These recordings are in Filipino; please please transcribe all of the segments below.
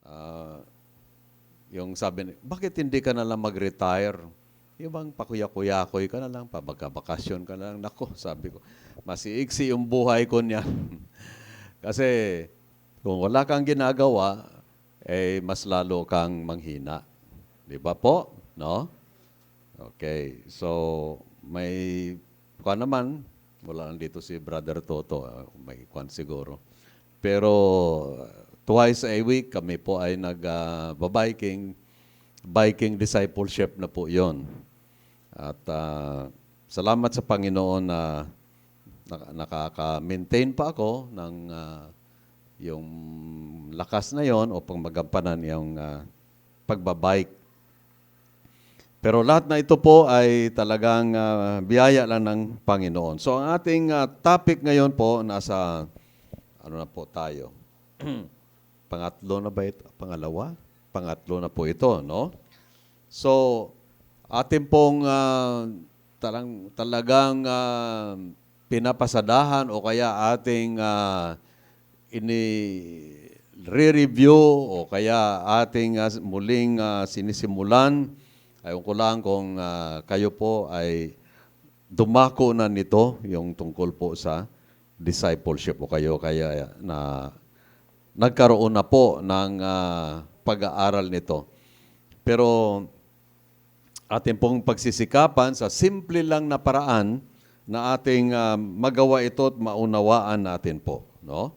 Ah, yung sabi, bakit hindi ka na lang mag-retire? Yung bang pakuya-kuyakoy ka na lang, pabagka-bakasyon ka na lang. Nako, sabi ko, masiiksi yung buhay ko niya. Kasi kung wala kang ginagawa, eh mas lalo kang manghina. Di ba po? No? Okay. So, may kuwan naman, wala lang dito si Brother Toto, may kuwan siguro. Pero twice a week kami po ay nag-biking, biking discipleship na po 'yon. At salamat sa Panginoon na nakaka-maintain pa ako ng yung lakas na 'yon upang magampanan yung pagbabike. Pero lahat na ito po ay talagang biyaya lang ng Panginoon. So ang ating topic ngayon po, nasa, ano na po tayo? Pangatlo na ba ito? Pangalawa? Pangatlo na po ito, no? So, ating pong talagang pinapasadahan o kaya ating re-review o kaya ating muling sinisimulan. Ayaw ko lang kung kayo po ay dumako na nito, yung tungkol po sa discipleship o kayo kaya na nagkaroon na po ng pag-aaral nito. Pero ating pong pagsisikapan sa simple lang na paraan na ating magawa ito at maunawaan natin po. No?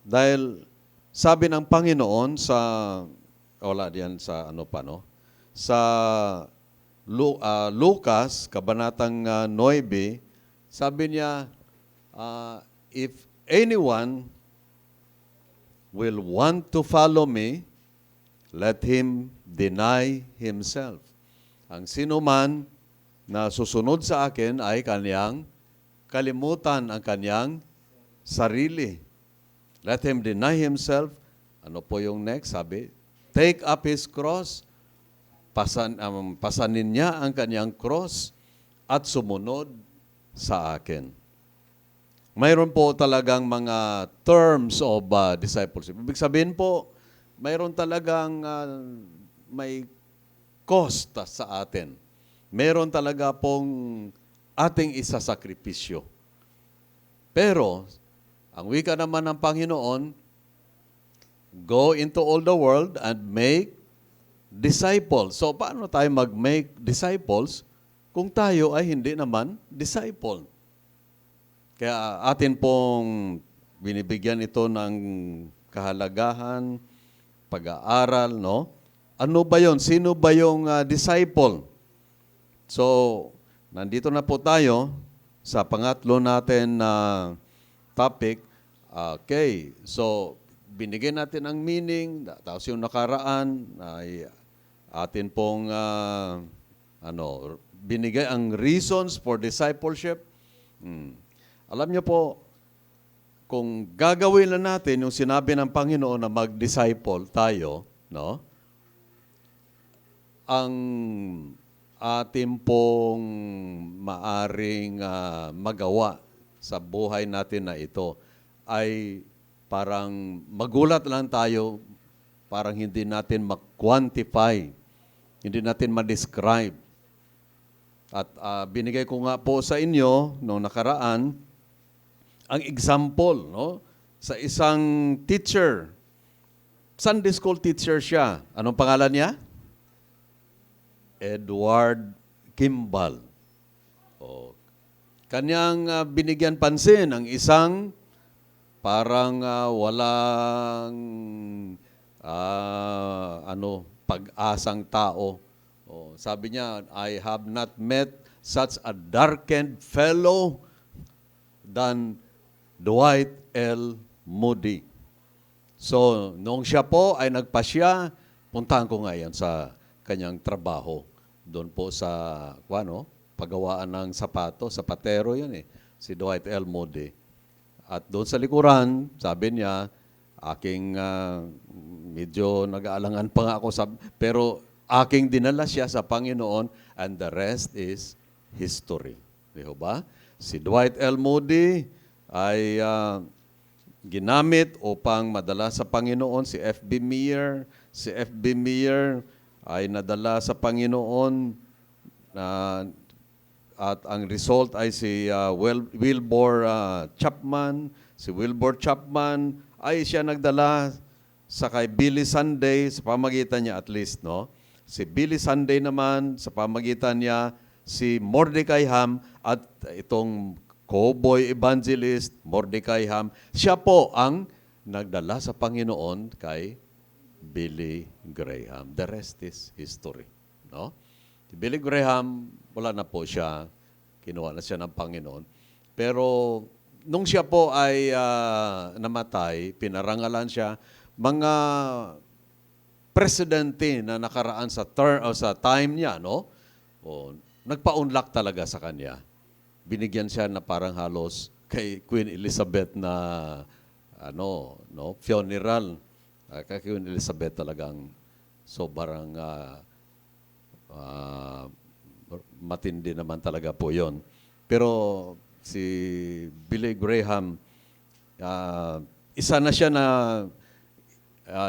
Dahil sabi ng Panginoon sa, wala diyan sa ano pa, no? Sa Lucas, Kabanatang 9, sabi niya, if anyone will want to follow me, let him deny himself. Ang sino man na susunod sa akin ay kanyang kalimutan ang kanyang sarili. Let him deny himself. Ano po yung next? Sabi, take up his cross. Pasanin niya ang kanyang cross at sumunod sa akin. Mayroon po talagang mga terms of discipleship. Ibig sabihin po, mayroon talagang may cost sa atin. Mayroon talaga pong ating isasakripisyo. Pero, ang wika naman ng Panginoon, go into all the world and make disciples. So, paano tayo mag-make disciples kung tayo ay hindi naman disciple? Kaya atin pong binibigyan ito ng kahalagahan, pag-aaral, no? Ano ba yon? Sino ba yung disciple? So, nandito na po tayo sa pangatlo natin na topic. Okay, so binigyan natin ang meaning, tapos yung nakaraan ay atin pong binigay ang reasons for discipleship. Alam niyo po, kung gagawin na natin yung sinabi ng Panginoon na mag-disciple tayo, no? Ang atin pong maaring magawa sa buhay natin na ito ay parang magulat lang tayo, parang hindi natin ma-quantify, hindi natin ma-describe. At binigay ko nga po sa inyo noong nakaraan ang example, no? Sa isang teacher, Sunday school teacher siya. Anong pangalan niya? Edward Kimball. Kanyang binigyan pansin ang isang parang walang pag-asang tao. Sabi niya, I have not met such a darkened fellow than Dwight L. Moody. So, noong siya po ay nagpasya, puntahan ko ngayon sa kanyang trabaho. Doon po sa, paggawaan ng sapatero yun si Dwight L. Moody. At doon sa likuran, sabi niya, aking medyo nag-aalangan pa nga ako, pero aking dinala siya sa Panginoon and the rest is history. Di ba? Si Dwight L. Moody ay ginamit upang madala sa Panginoon si F.B. Meyer. Si F.B. Meyer ay nadala sa Panginoon na at ang result ay si Wilbur Chapman. Si Wilbur Chapman ay siya nagdala sa kay Billy Sunday sa pamagitan niya at least, no? Si Billy Sunday naman sa pamagitan niya si Mordecai Ham at itong cowboy evangelist Mordecai Ham. Siya po ang nagdala sa Panginoon kay Billy Graham. The rest is history, no? Si Billy Graham, wala na po siya. Kinuha na siya ng Panginoon. Pero nung siya po ay namatay, pinarangalan siya, mga presidente na nakaraan sa time niya, no? O, nagpa-unlock talaga sa kanya. Binigyan siya na parang halos kay Queen Elizabeth na funeral. Kay Queen Elizabeth talagang sobrang matindi naman talaga po yon. Pero si Billy Graham, isa na siya na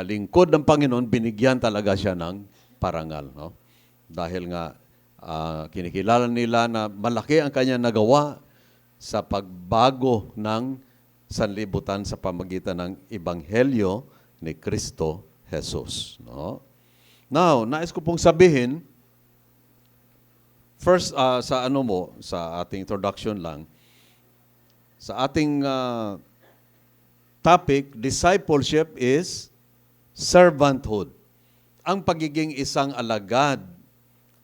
lingkod ng Panginoon, binigyan talaga siya ng parangal. No? Dahil nga, kinikilala nila na malaki ang kanya nagawa sa pagbago ng sanlibutan sa pamagitan ng Ebanghelyo ni Kristo Jesus. No? Now, nais ko pong sabihin, first, sa ating introduction lang, sa ating topic, discipleship is servanthood. Ang pagiging isang alagad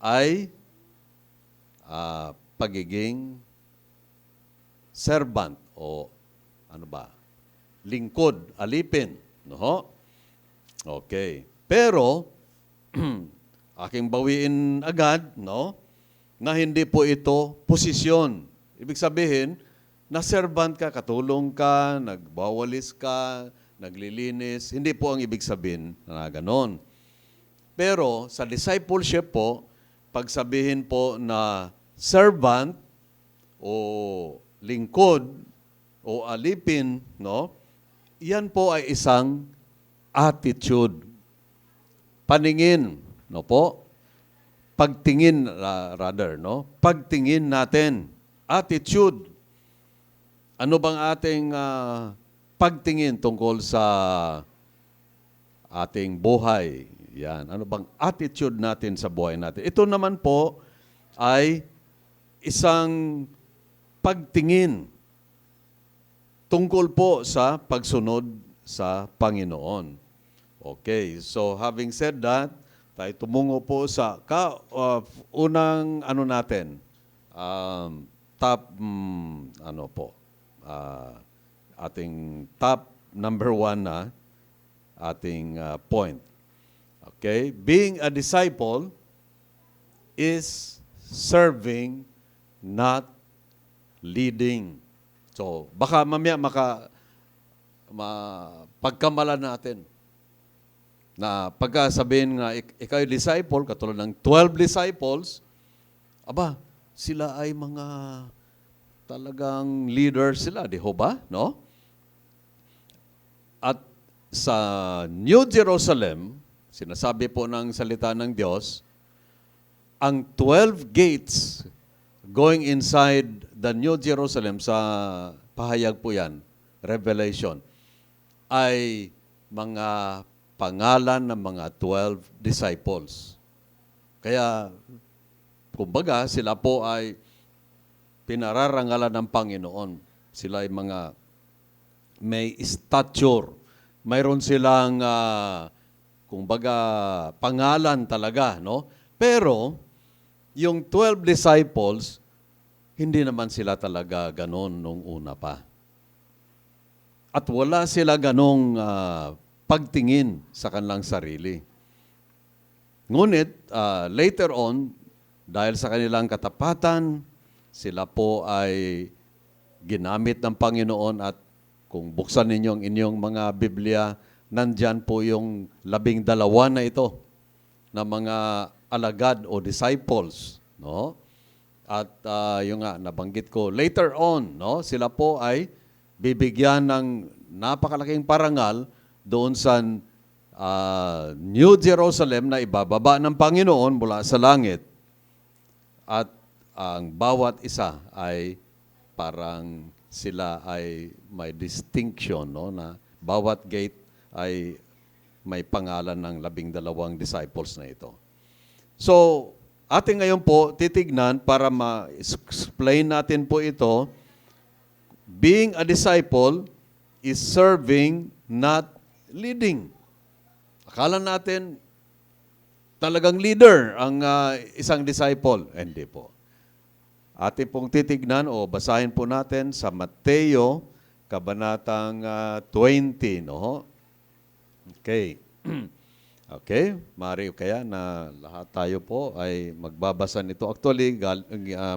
ay pagiging servant o lingkod, alipin. No? Okay. Pero, aking bawiin agad, no? Na hindi po ito posisyon. Ibig sabihin, na servant ka, katulong ka, nagbawalis ka, naglilinis. Hindi po ang ibig sabihin na ganon. Pero sa discipleship po, pag sabihin po na servant o lingkod o alipin, no? Yan po ay isang attitude. Paningin, no po? Pagtingin, rather, no? Pagtingin natin. Attitude. Ano bang ating pagtingin tungkol sa ating buhay? Yan. Ano bang attitude natin sa buhay natin? Ito naman po ay isang pagtingin tungkol po sa pagsunod sa Panginoon. Okay. So, having said that, tayo tumungo po sa unang natin, ating top number 1 na ating point. Okay? Being a disciple is serving, not leading. So, baka mamaya pagkamalan natin na pagkasabihin nga, ikaw ay disciple, katulad ng 12 disciples, sila ay mga talagang leaders sila, di ho ba? No? At sa New Jerusalem, sinasabi po ng salita ng Diyos, ang 12 gates going inside the New Jerusalem, sa pahayag po yan, Revelation, ay mga pangalan ng mga 12 disciples. Kaya, kumbaga, sila po ay pinararangalan ng Panginoon. Sila ay mga may stature. Mayroon silang, kumbaga, pangalan talaga, no? Pero, yung 12 disciples, hindi naman sila talaga ganon nung una pa. At wala sila ganong pagtingin sa kanilang sarili. Ngunit, later on, dahil sa kanilang katapatan, sila po ay ginamit ng Panginoon at kung buksan ninyo ang inyong mga Biblia, nandyan po yung 12 na ito na mga alagad o disciples, no? At yung nabanggit ko later on, no, sila po ay bibigyan ng napakalaking parangal doon sa New Jerusalem na ibababa ng Panginoon mula sa langit. At ang bawat isa ay parang sila ay may distinction, no, na bawat gate ay may pangalan ng 12 disciples na ito. So, ating ngayon po titignan para ma-explain natin po ito. Being a disciple is serving, not leading. Akala natin talagang leader ang isang disciple. Hindi po. Ating pong titignan o basahin po natin sa Mateo, kabanatang 20. No? Okay. Okay, mari kaya na lahat tayo po ay magbabasa nito. Actually,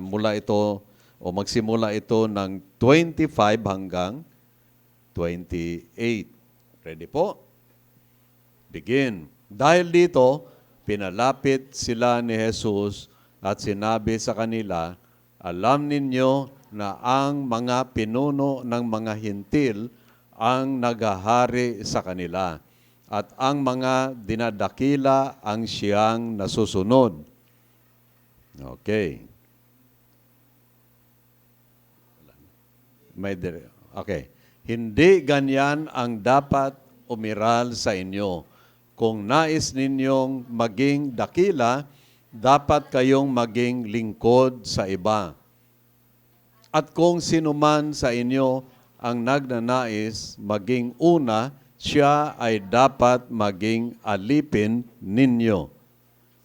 mula ito o magsimula ito ng 25 hanggang 28. Ready po? Begin. Dahil dito, pinalapit sila ni Jesus at sinabi sa kanila, alam ninyo na ang mga pinuno ng mga hintil ang naghahari sa kanila. At ang mga dinadakila ang siyang nasusunod. Okay. Okay. Hindi ganyan ang dapat umiral sa inyo. Kung nais ninyong maging dakila, dapat kayong maging lingkod sa iba. At kung sinuman sa inyo ang nagnanais maging una, siya ay dapat maging alipin ninyo,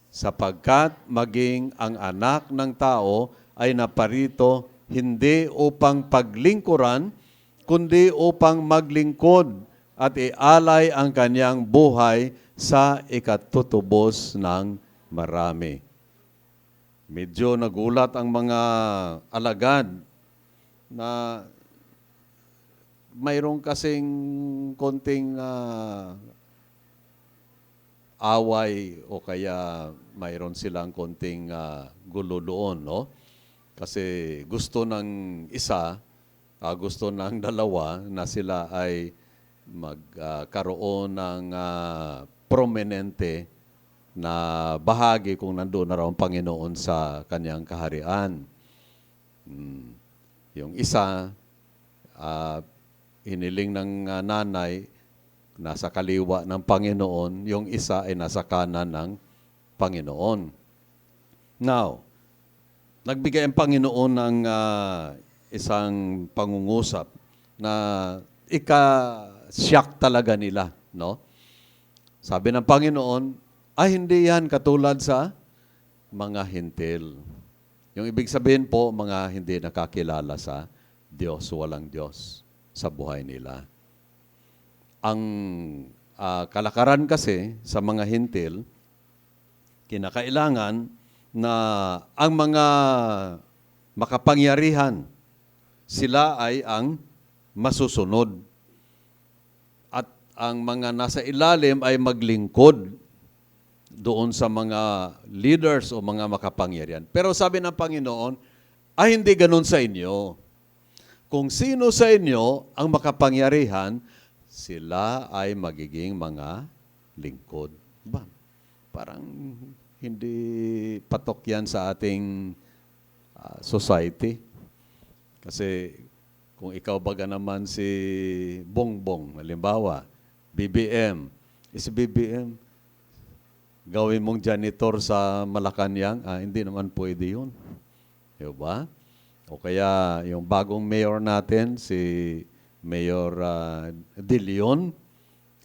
sapagkat maging ang anak ng tao ay naparito hindi upang paglingkuran, kundi upang maglingkod at ialay ang kanyang buhay sa ikatutubos ng marami. Medyo nagulat ang mga alagad na mayroong kasing konting away o kaya mayroon silang konting gulo doon, no? Kasi gusto ng isa, gusto ng dalawa na sila ay magkaroon ng prominente na bahagi kung nandoon na raw ang Panginoon sa kanyang kaharian. Yung isa, hiniling ng nanay, nasa kaliwa ng Panginoon, yung isa ay nasa kanan ng Panginoon. Now, nagbigay ang Panginoon ng isang pangungusap na ika-shock talaga nila, no? Sabi ng Panginoon, ay hindi yan katulad sa mga hintil. Yung ibig sabihin po, mga hindi nakakilala sa Diyos, walang Diyos sa buhay nila. Ang kalakaran kasi sa mga hintil, kinakailangan na ang mga makapangyarihan, sila ay ang masusunod. At ang mga nasa ilalim ay maglingkod doon sa mga leaders o mga makapangyarihan. Pero sabi ng Panginoon, ay hindi ganun sa inyo. Kung sino sa inyo ang makapangyarihan, sila ay magiging mga lingkod. Ba? Parang hindi patok yan sa ating society. Kasi kung ikaw baga naman si Bongbong, halimbawa, BBM, si BBM, gawin mong janitor sa Malacanang, hindi naman pwede yun. Diba? O kaya yung bagong mayor natin, si Mayor De Leon,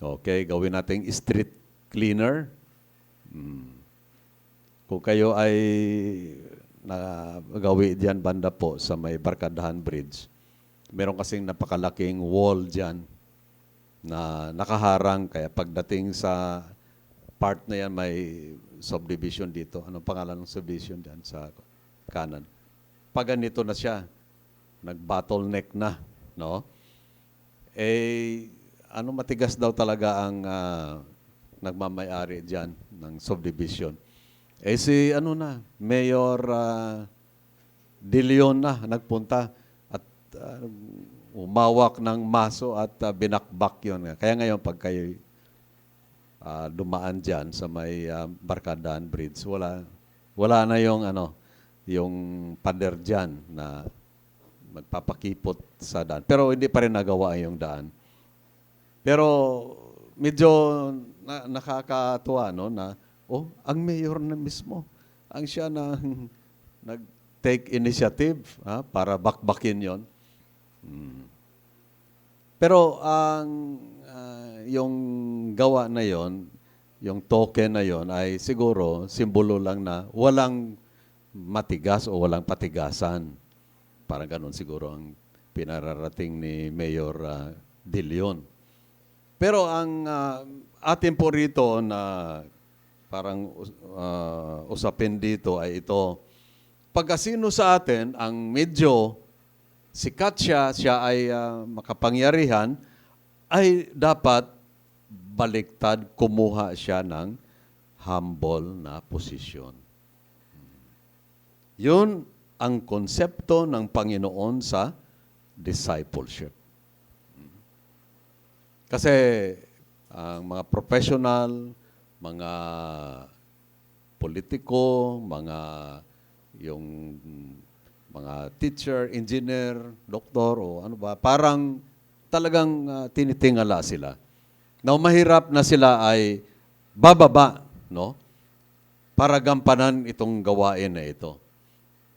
okay, gawin nating street cleaner. Kung kayo ay nagawi diyan banda po sa may Barkadahan Bridge, meron kasing napakalaking wall diyan na nakaharang, kaya pagdating sa part na yan may subdivision dito. Anong pangalan ng subdivision diyan sa kanan? Pag ganito na siya, nag-bottleneck na, no? Matigas daw talaga ang nagmamay-ari diyan ng subdivision. Si Mayor De Leon na nagpunta at umawak ng maso at binakbak yun. Kaya ngayon, pag kayo dumaan dyan sa may Barkadaan Bridge, wala na yung yung pader dyan na magpapakipot sa daan. Pero hindi pa rin nagawa yung daan. Pero medyo nakakatuwa, no, na ang mayor na mismo ang siya na nag-take initiative para bakbakin yon. Pero yung gawa na yon, yung token na yon ay siguro simbolo lang na walang matigas o walang patigasan. Parang ganun siguro ang pinararating ni Mayor De Leon. Pero ang atin po rito na parang usapin dito ay ito. Pagkasino sa atin ang medyo sikat siya ay makapangyarihan, ay dapat baliktad, kumuha siya ng humble na posisyon. Yun ang konsepto ng Panginoon sa discipleship. Kasi ang mga professional, mga politiko, mga teacher, engineer, doktor, o ano ba, parang talagang tinitingala sila. Na mahirap na sila ay bababa, no? Para gampanan itong gawain na ito.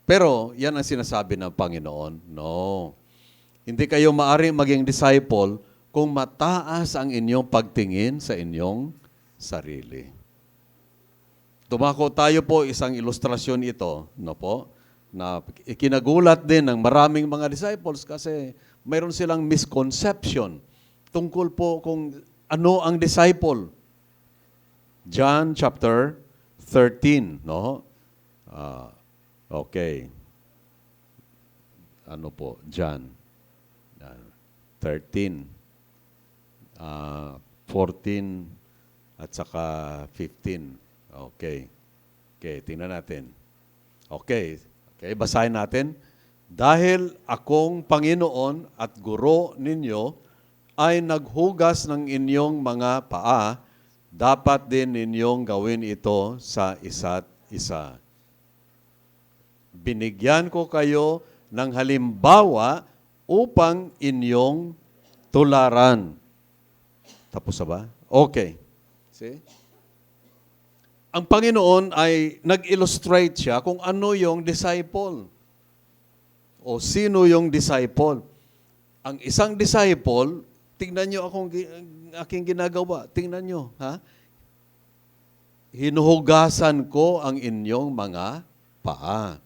Pero yan ang sinasabi ng Panginoon. No. Hindi kayo maari maging disciple kung mataas ang inyong pagtingin sa inyong sarili. Tumako tayo po isang ilustrasyon ito, no po, na ikinagulat din ng maraming mga disciples kasi mayroon silang misconception tungkol po kung ano ang disciple. John chapter 13, no? Okay. Ano po? John 13, 14, at saka 15. Okay. Okay, tingnan natin. Okay, basahin natin. Dahil akong Panginoon at Guro ninyo ay naghugas ng inyong mga paa, dapat din ninyong gawin ito sa isa't isa. Binigyan ko kayo ng halimbawa upang inyong tularan. Tapos na ba? Okay. See? Ang Panginoon ay nag-illustrate siya kung ano yung disciple. O sino yung disciple. Ang isang disciple, tingnan nyo aking ginagawa. Tingnan nyo, ha? Hinuhugasan ko ang inyong mga paa.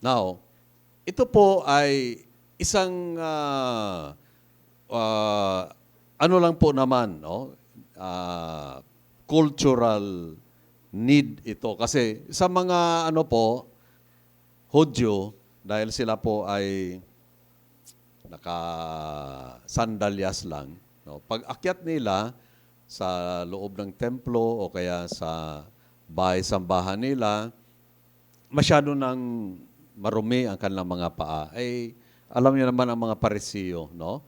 Now, ito po ay isang ano lang po naman, no? Cultural need ito. Kasi sa mga Hudyo, dahil sila po ay naka-sandalyas lang, no? Pag akyat nila sa loob ng templo o kaya sa bahay-sambahan nila, masyado nang marumi ang kanilang mga paa. Ay, alam niyo naman ang mga Parisiyo, no?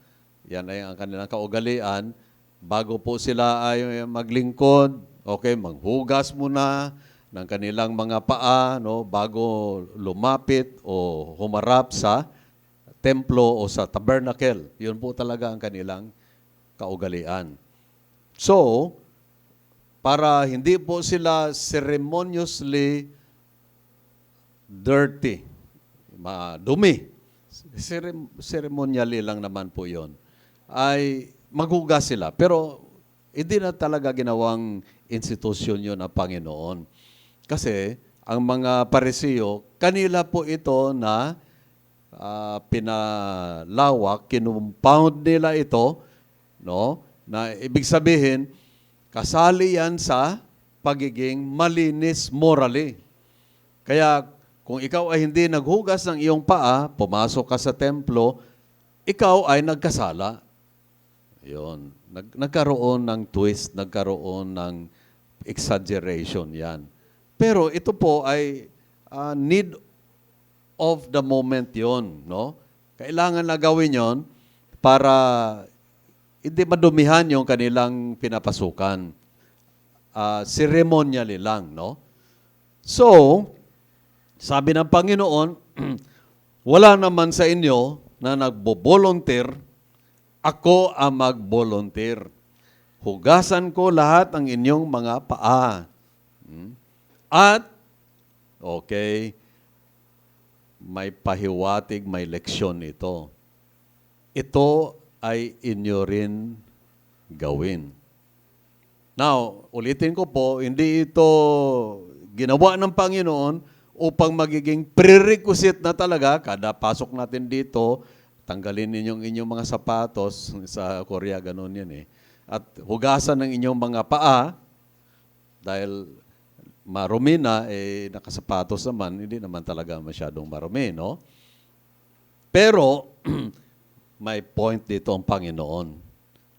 Yan ay ang kanilang kaugalian. Bago po sila ay maglingkod, okay, maghugas muna ng kanilang mga paa, no, bago lumapit o humarap sa templo o sa tabernacle. Yun po talaga ang kanilang kaugalian. So, para hindi po sila ceremoniously dirty, dumi, ceremonially lang naman po yun, ay maghugas sila. Pero hindi na talaga ginawang institusyon yun ng Panginoon. Kasi ang mga Parisiyo, kanila po ito na pinalawak, kinumpound nila ito, no? Na ibig sabihin, kasali yan sa pagiging malinis morally. Kaya kung ikaw ay hindi naghugas ng iyong paa, pumasok ka sa templo, ikaw ay nagkasala. Yun. Nagkaroon ng twist, nagkaroon ng exaggeration yan. Pero ito po ay need of the moment yon, no? Kailangan na gawin yon para hindi madumihan yung kanilang pinapasukan. Ceremonially lang, no? So, sabi ng Panginoon, wala naman sa inyo na nagbo-volunteer, ako ang mag-volunteer. Hugasan ko lahat ng inyong mga paa. At, okay, may pahiwatig, may leksyon ito. Ito ay inyo rin gawin. Now, ulitin ko po, hindi ito ginawa ng Panginoon upang magiging prerequisite na talaga, kada pasok natin dito, tanggalin inyong mga sapatos, sa Korea ganun yan eh, at hugasan ng inyong mga paa, dahil marumi na, nakasapatos naman, hindi naman talaga masyadong marumi, no? Pero, may point dito ang Panginoon.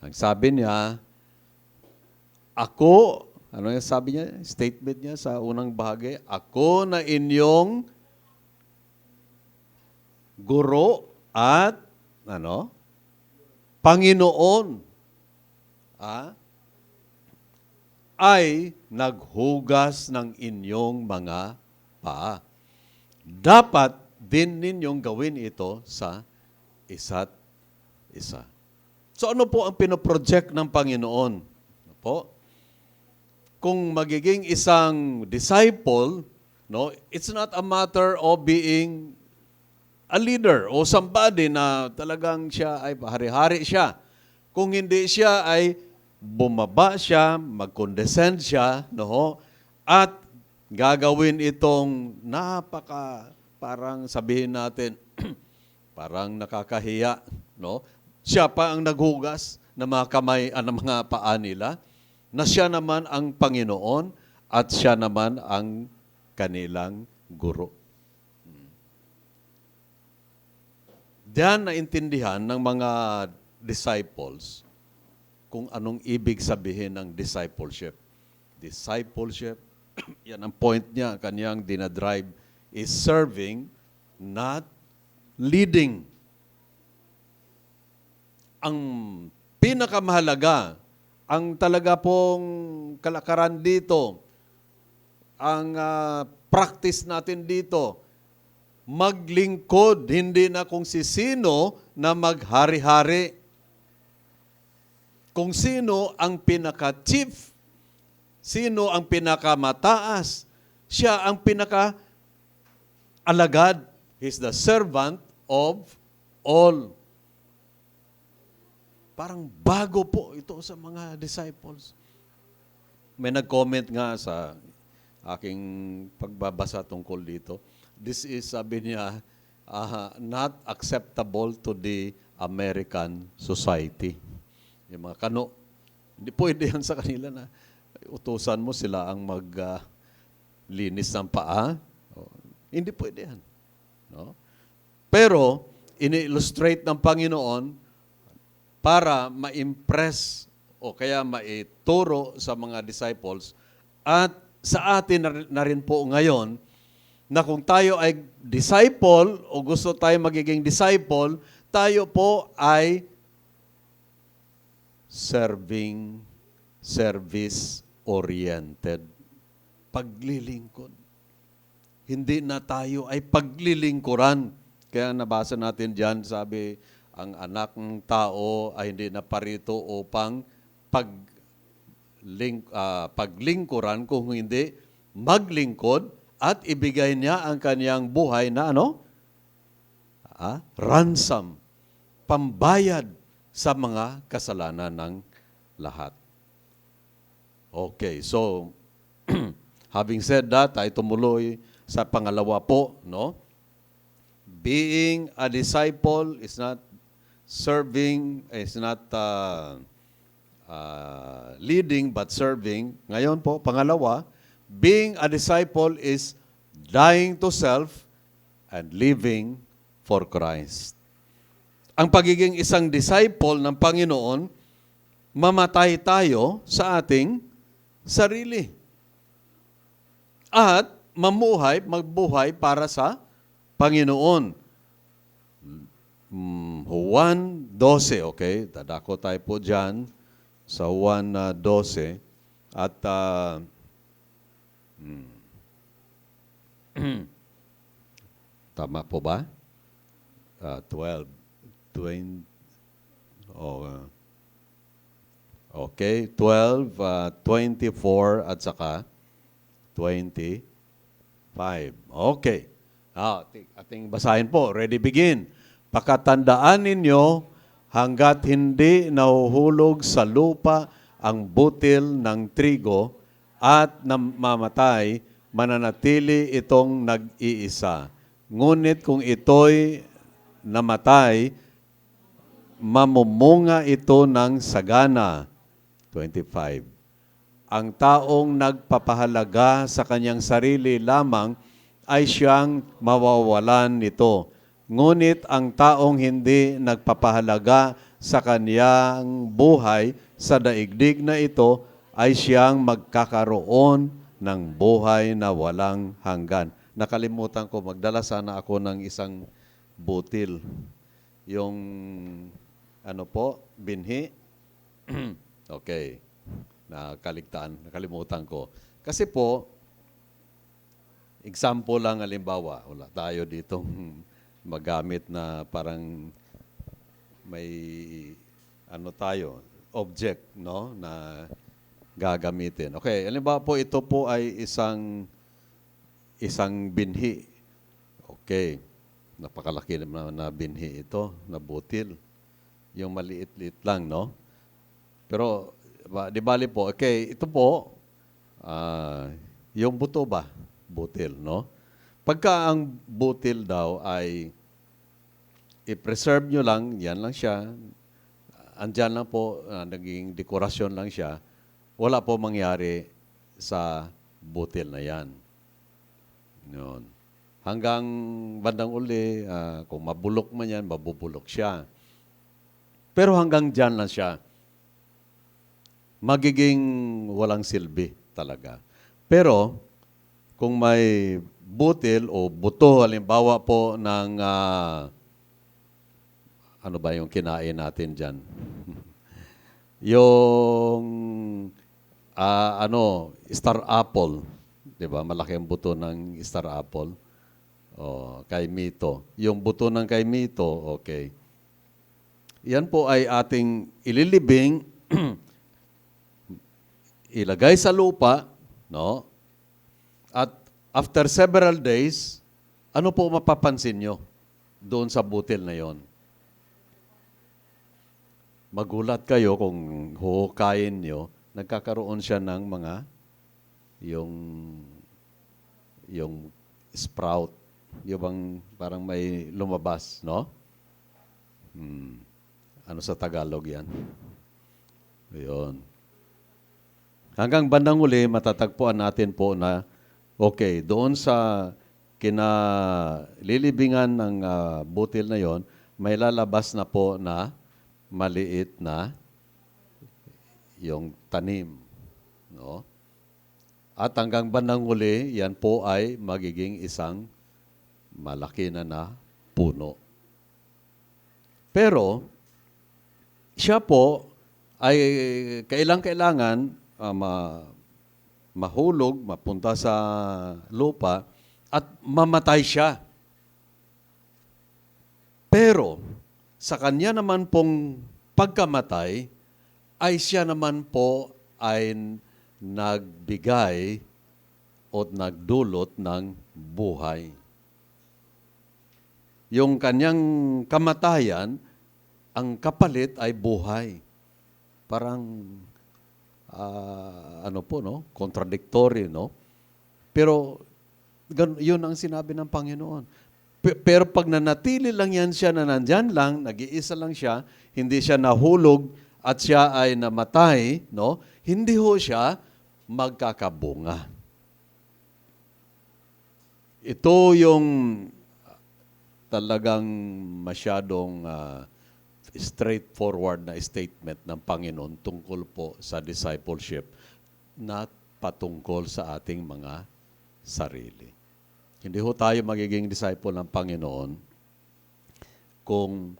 Ang sabi niya, ako, ano yung sabi niya? Statement niya sa unang bahagi, ako na inyong guro at Panginoon ay naghugas ng inyong mga paa. Dapat din ninyong gawin ito sa isa't isa. So ano po ang pinoproject ng Panginoon? Ano po? Kung magiging isang disciple, no, it's not a matter of being a leader o somebody na talagang siya ay hari-hari siya. Kung hindi siya ay bumaba siya, mag-condescend siya, no, at gagawin itong parang sabihin natin, parang nakakahiya, no? Siya pa ang naghugas ng mga kamay, ng mga paa nila, na siya naman ang Panginoon at siya naman ang kanilang guro. Diyan naintindihan ng mga disciples kung anong ibig sabihin ng discipleship. Discipleship, yan ang point niya, kanyang dinadrive, is serving, not leading. Ang pinakamahalaga, ang talaga pong kalakaran dito, ang practice natin dito, maglingkod, hindi na kung sino na maghari-hari. Kung sino ang pinaka-chief, sino ang pinakamataas, siya ang pinaka-alagad. He's the servant of all. Parang bago po ito sa mga disciples. May nag-comment nga sa aking pagbabasa tungkol dito. This is, sabi niya, not acceptable to the American society. Yung mga kano, hindi pwede yan sa kanila na utusan mo sila ang maglinis ng paa. Hindi pwede yan. No? Pero, ini-illustrate ng Panginoon para ma-impress o kaya maituro sa mga disciples at sa atin na rin po ngayon na kung tayo ay disciple o gusto tayo magiging disciple, tayo po ay service-oriented. Paglilingkod. Hindi na tayo ay paglilingkuran. Kaya nabasa natin dyan, sabi, ang anak ng tao ay hindi na parito upang paglingkuran, kung hindi maglingkod at ibigay niya ang kaniyang buhay na ransom, pambayad sa mga kasalanan ng lahat. Okay, so having said that, tayo tumuloy sa pangalawa po, no? Being a disciple is not serving, is not leading but serving. Ngayon po, pangalawa, being a disciple is dying to self and living for Christ. Ang pagiging isang disciple ng Panginoon, mamatay tayo sa ating sarili. At magbuhay para sa Panginoon. Juan 12, okay? Dadako tayo po dyan sa Juan 12. At tama po ba? 12, 20, oh, okay, 12, 24 at saka 25. Okay. Ating basahin po. Ready, begin. Pakatandaan ninyo hanggat hindi nahuhulog sa lupa ang butil ng trigo at mamatay, mananatili itong nag-iisa. Ngunit kung ito'y namatay, mamumunga ito ng sagana. 25. Ang taong nagpapahalaga sa kanyang sarili lamang ay siyang mawawalan nito. Ngunit ang taong hindi nagpapahalaga sa kanyang buhay sa daigdig na ito ay siyang magkakaroon ng buhay na walang hanggan. Nakalimutan ko, magdala sana ako ng isang butil. Yung, binhi. Okay. Nakalimutan ko. Kasi po, example lang, halimbawa, wala tayo ditong magamit na parang may object, no, na gagamitin. Okay, halimbawa po, ito po ay isang binhi. Okay, napakalaki na binhi ito, na butil. Yung maliit-liit lang, no? Pero, di bali po, okay, ito po, yung buto ba? Butil, no? Pagka ang butil daw ay i-preserve nyo lang, yan lang siya, andyan lang po, naging dekorasyon lang siya, wala po mangyari sa butil na yan. Yun. Hanggang bandang uli, kung mabulok man yan, mabubulok siya. Pero hanggang dyan lang siya, magiging walang silbi talaga. Pero, kung may butil o buto, halimbawa po ng, ano ba yung kinain natin dyan? Yung, star apple. Diba? Malaki ang buto ng star apple. O, kay Mito. Yung buto ng kay Mito, okay. Yan po ay ating ililibing, ilagay sa lupa, no? At after several days, ano po mapapansin nyo doon sa butil na yon? Magulat kayo kung huhukayin nyo, nagkakaroon siya ng mga yung sprout, yung bang parang may lumabas, no? Ano sa Tagalog yan? Ayun. Hanggang bandang uli, matatagpuan natin po na, okay, doon sa kinalilibingan ng butil na yon, may lalabas na po na maliit na yung tanim. No? At hanggang bandang uli, yan po ay magiging isang malaki na puno. Pero, siya po ay kailangan mahulog, mapunta sa lupa, at mamatay siya. Pero, sa kanya naman pong pagkamatay, ay siya naman po ay nagbigay o nagdulot ng buhay. Yung kanyang kamatayan, ang kapalit ay buhay. Parang, contradictory, no? Pero, yun ang sinabi ng Panginoon. Pero pag nanatili lang yan siya na nandyan lang, nag-iisa lang siya, hindi siya nahulog at siya ay namatay, no? Hindi ho siya magkakabunga. Ito yung talagang masyadong straightforward na statement ng Panginoon tungkol po sa discipleship na patungkol sa ating mga sarili. Hindi ho tayo magiging disciple ng Panginoon kung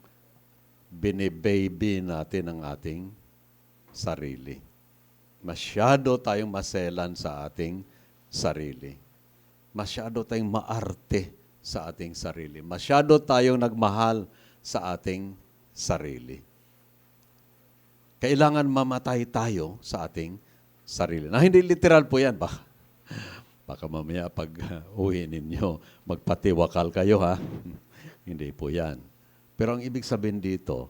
binibaby natin ang ating sarili. Masyado tayong maselan sa ating sarili. Masyado tayong maarte sa ating sarili. Masyado tayong nagmahal sa ating sarili. Kailangan mamatay tayo sa ating sarili. Na hindi literal po yan. Baka mamaya pag uwi ninyo, magpatiwakal kayo ha. Hindi po yan. Pero ang ibig sabihin dito,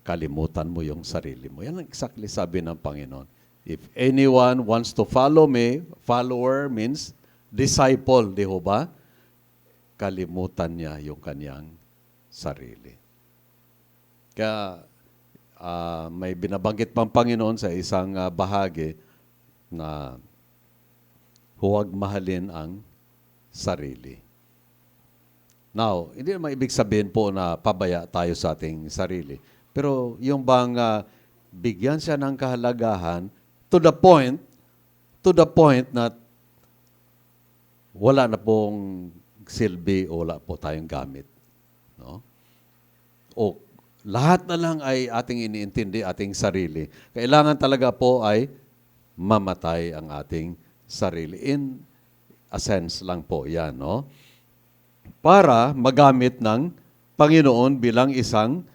kalimutan mo yung sarili mo. Yan ang exactly sabi ng Panginoon. If anyone wants to follow me, follower means disciple, di ho ba? Kalimutan niya yung kanyang sarili. Kaya may binabanggit pang Panginoon sa isang bahagi na huwag mahalin ang sarili. Now, hindi naman ibig sabihin po na pabaya tayo sa ating sarili. Pero yung bang bigyan siya ng kahalagahan to the point na wala na pong silbi o wala po tayong gamit. No? O lahat na lang ay ating iniintindi, ating sarili. Kailangan talaga po ay mamatay ang ating sarili. In a sense lang po yan, no? Para magamit ng Panginoon bilang isang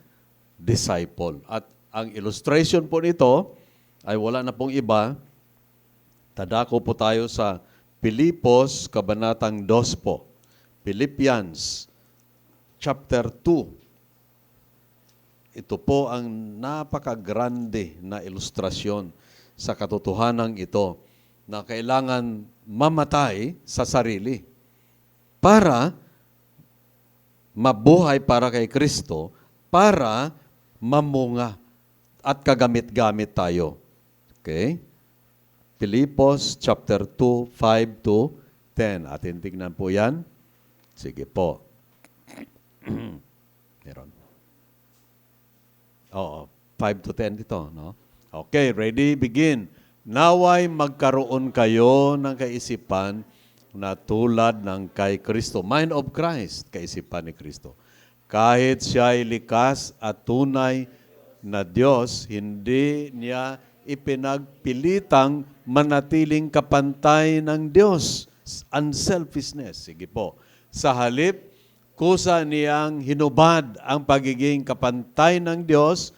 disciple. At ang illustration po nito ay wala na pong iba. Tadako po tayo sa Pilipos, Kabanatang 2 po. Philippians, chapter 2. Ito po ang napakagrande na ilustrasyon sa katotohanan ito na kailangan mamatay sa sarili para mabuhay para kay Kristo, para mamunga at kagamit-gamit tayo. Okay? Pilipos chapter 2, 5 to 10. Atin tignan po yan. Sige po. Meron. Oo, 5 to 10 dito, no? Okay, ready? Begin. Naway magkaroon kayo ng kaisipan na tulad ng kay Kristo. Mind of Christ, kaisipan ni Kristo. Kahit siya ay likas at tunay na Diyos, hindi niya ipinagpilitang manatiling kapantay ng Diyos. Unselfishness. Sige po. Sa halip, kusa niyang hinubad ang pagiging kapantay ng Diyos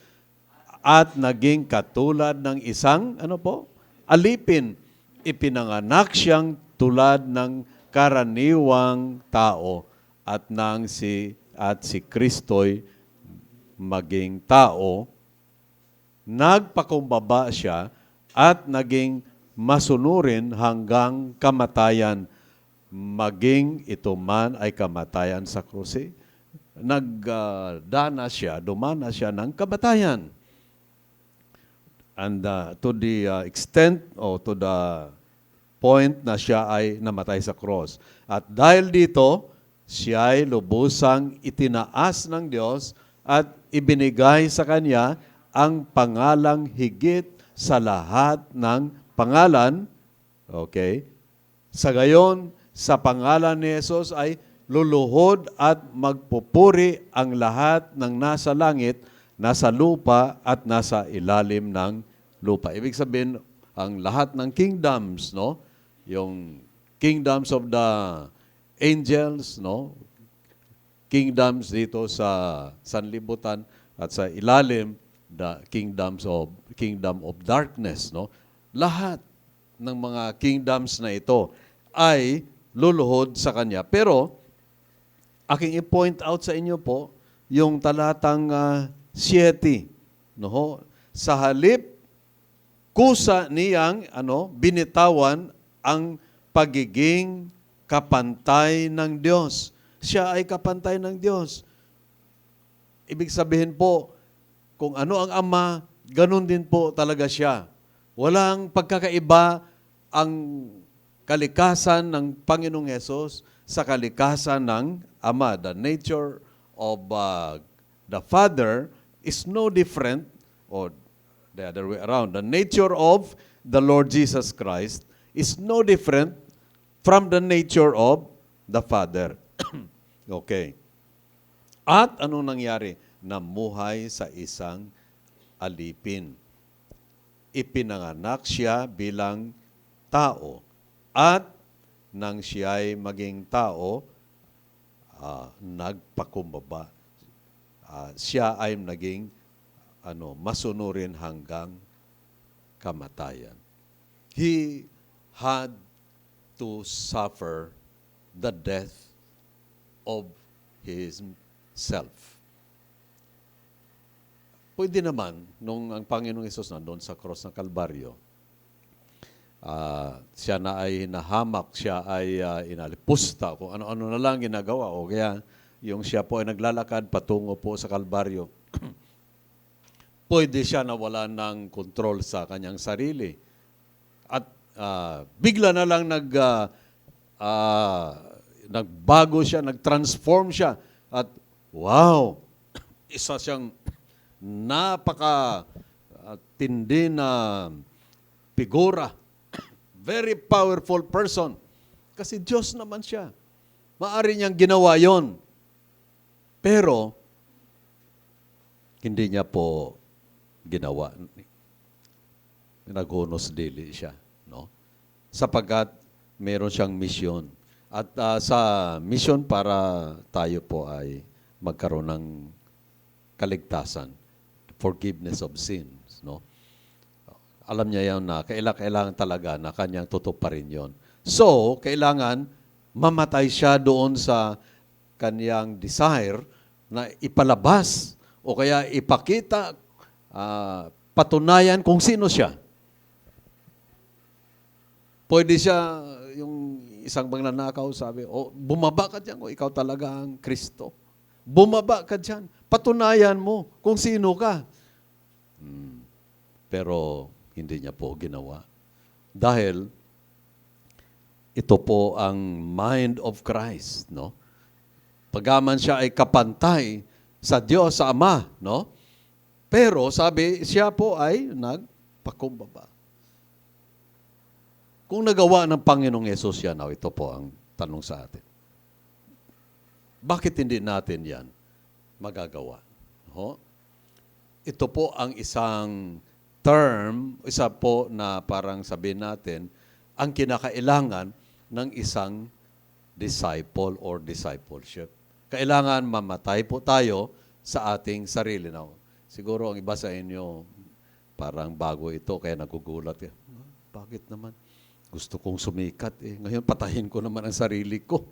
at naging katulad ng isang, alipin. Ipinanganak siyang tulad ng karaniwang tao at si Kristo'y maging tao, nagpakumbaba siya at naging masunurin hanggang kamatayan, maging ito man ay kamatayan sa krus. Dumana siya ng kamatayan. And to the extent o to the point na siya ay namatay sa cross. At dahil dito, siya ay lubusang itinaas ng Diyos at ibinigay sa Kanya ang pangalang higit sa lahat ng pangalan. Okay? Sa gayon, sa pangalan ni Jesus ay luluhod at magpupuri ang lahat ng nasa langit, nasa lupa at nasa ilalim ng lupa. Ibig sabihin, ang lahat ng kingdoms, no? Yung kingdoms of the angels, no? Kingdoms dito sa sanlibutan at sa ilalim, the kingdom of darkness, no? Lahat ng mga kingdoms na ito ay luluhod sa Kanya. Pero, aking i-point out sa inyo po, yung talatang 7, no? Sa halip, kusa niyang binitawan ang pagiging kapantay ng Diyos. Siya ay kapantay ng Diyos. Ibig sabihin po, kung ano ang Ama, ganun din po talaga siya. Walang pagkakaiba ang kalikasan ng Panginoong Hesus sa kalikasan ng Ama. The nature of the Father is no different, or the other way around. The nature of the Lord Jesus Christ is no different from the nature of the Father. Okay. At anong nangyari? namuhay sa isang alipin. Ipinanganak siya bilang tao at nang siya'y maging tao, nagpakumbaba. Siya ay naging masunurin hanggang kamatayan. He had to suffer the death of himself. Pwede naman, nung ang Panginoong Hesus nandun sa cross ng Kalbaryo, siya na ay nahamak, siya ay inalipusta, kung ano-ano na lang ginagawa. O kaya, yung siya po ay naglalakad patungo po sa Kalbaryo, pwede siya nawala ng kontrol sa kanyang sarili. At bigla na lang nagbago siya, nag-transform siya. At wow, isa siyang napaka-tindi na figura. Very powerful person. Kasi Diyos naman siya. Maari niyang ginawa yon. Pero, hindi niya po ginawa. Naghunos dili siya. No? Sapagkat meron siyang misyon. At sa misyon para tayo po ay magkaroon ng kaligtasan. Forgiveness of sins. No? Alam niya yan na kailangan talaga na kanyang tutuparin yon. So, kailangan mamatay siya doon sa kanyang desire na ipalabas o kaya ipakita, patunayan kung sino siya. Pwede siya, yung isang magnanakaw sabi, bumaba ka dyan kung ikaw talaga ang Kristo. Bumaba ka dyan. Patunayan mo kung sino ka. Pero hindi niya po ginawa. Dahil ito po ang mind of Christ, no? Pagaman siya ay kapantay sa Diyos, sa Ama, no? Pero sabi, siya po ay nagpakumbaba. Kung nagawa ng Panginoong Yesus yan, ito po ang tanong sa atin. Bakit hindi natin yan magagawa? No? Ito po ang isang term, isa po na parang sabihin natin, ang kinakailangan ng isang disciple or discipleship. Kailangan mamatay po tayo sa ating sarili. Now, siguro ang iba sa inyo, parang bago ito, kaya nagugulat. Bakit naman? Gusto kong sumikat. Ngayon, patayin ko naman ang sarili ko.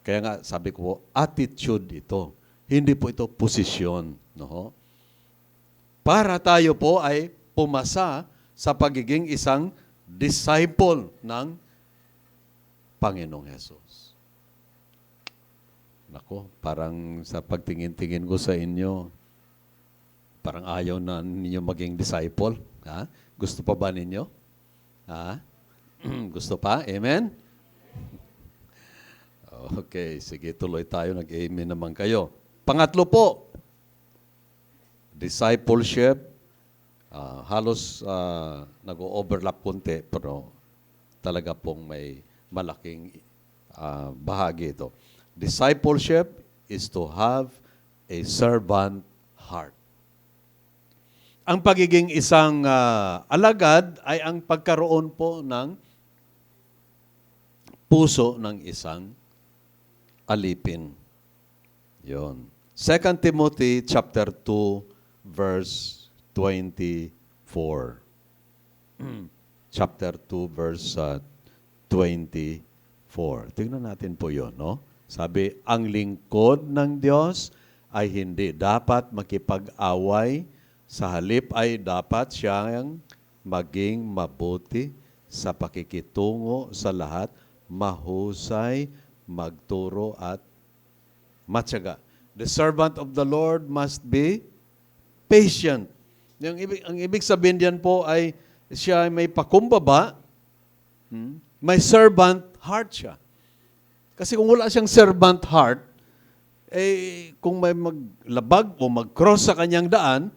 Kaya nga, sabi ko po, attitude ito. Hindi po ito posisyon. No? Para tayo po ay pumasa sa pagiging isang disciple ng Panginoong Hesus. Nako, parang sa pagtingin-tingin ko sa inyo, parang ayaw na ninyo maging disciple. Gusto pa ba ninyo? Gusto pa? Amen? Okay, sige, tuloy tayo. Nag-amen naman kayo. Pangatlo po, discipleship. Halos nag-overlap konti, pero talaga pong may malaking bahagi ito. Discipleship is to have a servant heart. Ang pagiging isang alagad ay ang pagkaroon po ng puso ng isang alipin. Yon. 2 Timothy chapter 2 verse 24. Chapter 2 verse 24. Tingnan natin po 'yon, no? Sabi, ang lingkod ng Diyos ay hindi dapat makipag-away, sa halip ay dapat siyang maging mabuti sa pakikitungo sa lahat, mahusay, magturo at matyaga. The servant of the Lord must be patient. Ang ibig sabihin diyan po ay siya may pakumbaba, may servant heart siya. Kasi kung wala siyang servant heart, kung may maglabag o mag-cross sa kanyang daan,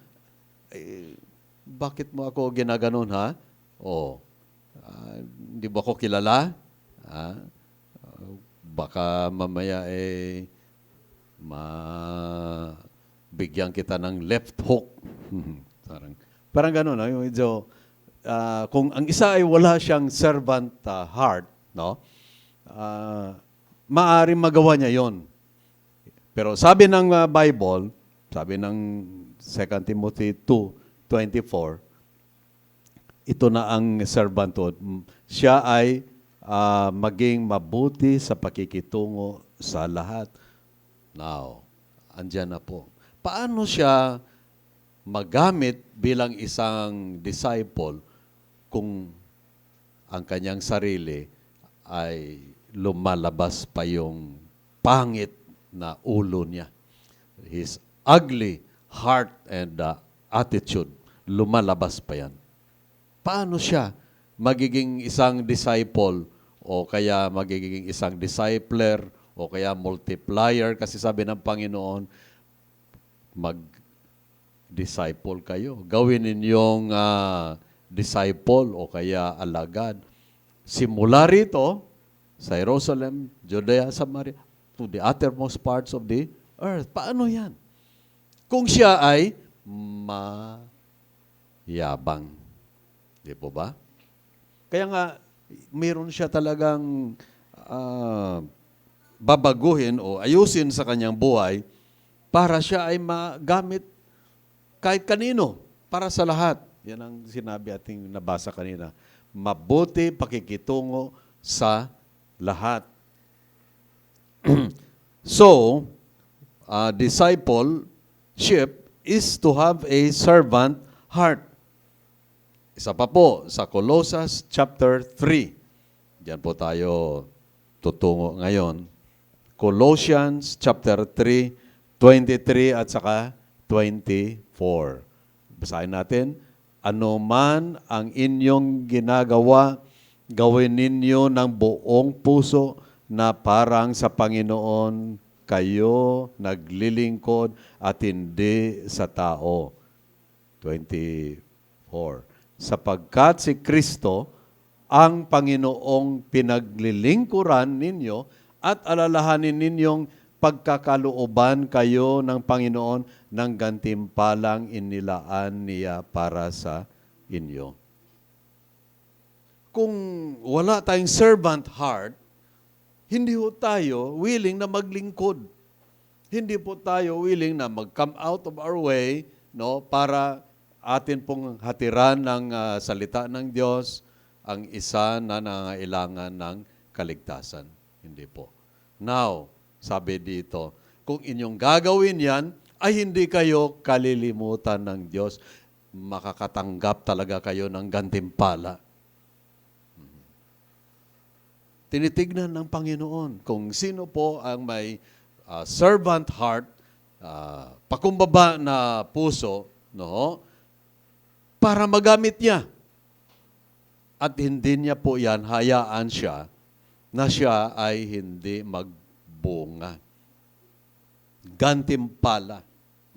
bakit mo ako ginaganon, ha? Hindi ba ako kilala? Baka mamaya bigyan kita ng left hook. parang gano'n, no? Yung medyo, kung ang isa ay wala siyang servant heart, no? Maaaring magawa niya yon. Pero sabi ng Bible, sabi ng 2 Timothy 2:24, ito na ang servanthood. Siya ay maging mabuti sa pakikitungo sa lahat. Now, andyan na po. Paano siya magamit bilang isang disciple kung ang kanyang sarili ay lumalabas pa yung pangit na ulo niya? His ugly heart and attitude, lumalabas pa yan. Paano siya magiging isang disciple o kaya magiging isang discipler o kaya multiplier? Kasi sabi ng Panginoon, mag-disciple kayo. Gawin ninyong disciple o kaya alagad. Simula rito sa Jerusalem, Judea, Samaria, to the uttermost parts of the earth. Paano yan? Kung siya ay mayabang. Di po ba? Kaya nga, mayroon siya talagang babaguhin o ayusin sa kanyang buhay para siya ay magamit kahit kanino, para sa lahat. Yan ang sinabi ating nabasa kanina. Mabuti pakikitungo sa lahat. So, discipleship is to have a servant heart. Isa pa po, sa Colossus chapter 3. Diyan po tayo tutungo ngayon. Colossians chapter 3, 23 at saka 24. Basahin natin. Ano man ang inyong ginagawa, gawin ninyo ng buong puso na parang sa Panginoon kayo naglilingkod at hindi sa tao. 24. Sapagkat si Kristo ang Panginoong pinaglilingkuran ninyo at alalahanin ninyong pagkakalooban kayo ng Panginoon ng gantimpalang inilaan niya para sa inyo. Kung wala tayong servant heart, hindi po tayo willing na maglingkod. Hindi po tayo willing na mag-come out of our way, no, para atin pong hatiran ng salita ng Diyos ang isa na nangailangan ng kaligtasan. Hindi po. Now, sabi dito, kung inyong gagawin yan, ay hindi kayo kalilimutan ng Diyos. Makakatanggap talaga kayo ng gantimpala. Tinitignan ng Panginoon kung sino po ang may servant heart, pakumbaba na puso, no, para magamit niya. At hindi niya po yan, hayaan siya na siya ay hindi magbunga. Gantimpala.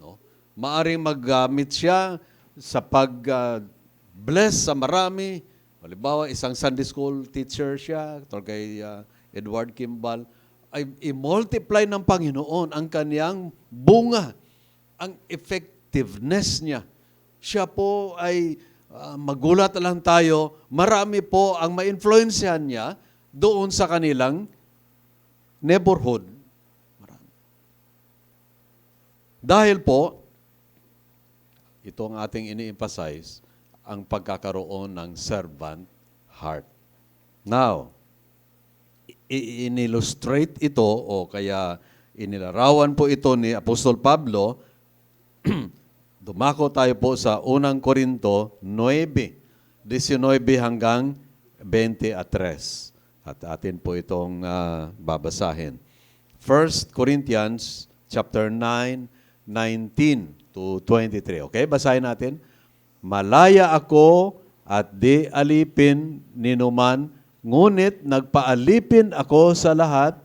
No? Maaring maggamit siya sa pag-bless sa marami. Halimbawa, isang Sunday school teacher siya, kay Edward Kimball, ay i-multiply ng Panginoon ang kaniyang bunga, ang effectiveness niya. Siya po ay magulat lang tayo, marami po ang ma-influensyahan niya doon sa kanilang neighborhood. Marami. Dahil po, ito ang ating ini-emphasize, ang pagkakaroon ng servant heart. Now, in-illustrate ito o kaya inilarawan po ito ni Apostol Pablo. Dumako tayo po sa 1 Corinto 9, 19 hanggang 23. At atin po itong babasahin. 1 Corinthians chapter 9, 19 to 23. Okay, basahin natin. Malaya ako at di alipin ninuman, ngunit nagpaalipin ako sa lahat